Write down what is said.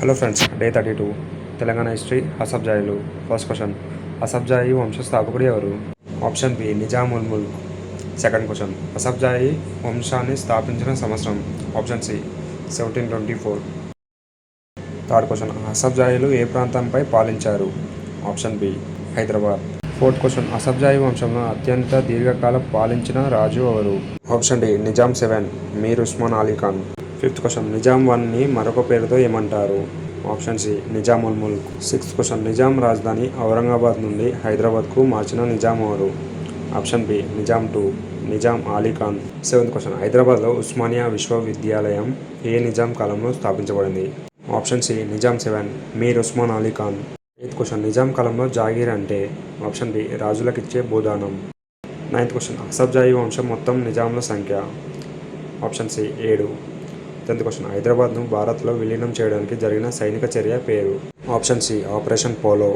Hello friends, day 32 Telangana history అసఫ్జాయిలు. First question, Asaf Jahi వంశస్థాపకుడు ఎవరు? Option B Nizam ul Mulk. Second question, Asaf Jahi వంశాన్ని స్థాపించిన సంవత్సరం. Option C 1724. థర్డ్ క్వశ్చన్, అసఫ్జాయిలు ఏ ప్రాంతంపై పాలించారు? Option B Hyderabad. Fourth question, Asaf Jahi వంశంలో అత్యంత దీర్ఘకాలం పాలించిన రాజు ఎవరు? Option D Nizam 7 Mir Osman Ali Khan. Fifth question, Nizam 1ని మరొక పేరుతో ఏమంటారు? Option C Nizam ul Mulk. Sixth question, Nizam రాజధాని ఔరంగాబాద్ నుండి హైదరాబాద్కు మార్చిన నిజాం ఎవరు? Option B Nizam 2 Nizam Ali Khan. Seventh question, హైదరాబాద్లో ఉస్మానియా విశ్వవిద్యాలయం ఏ నిజాం కాలంలో స్థాపించబడింది? Option C Nizam 7 Mir Osman Ali Khan. Eighth question, Nizam కాలంలో జాగీర్ అంటే? ఆప్షన్ బి రాజులకిచ్చే భూదానం. నైన్త్ క్వశ్చన్, అసఫ్జాయి వంశం మొత్తం నిజాంల సంఖ్య. Option C 7. 10th క్వశ్చన్, హైదరాబాద్ను భారత్లో విలీనం చేయడానికి జరిగిన సైనిక చర్య పేరు? Option C operation polo.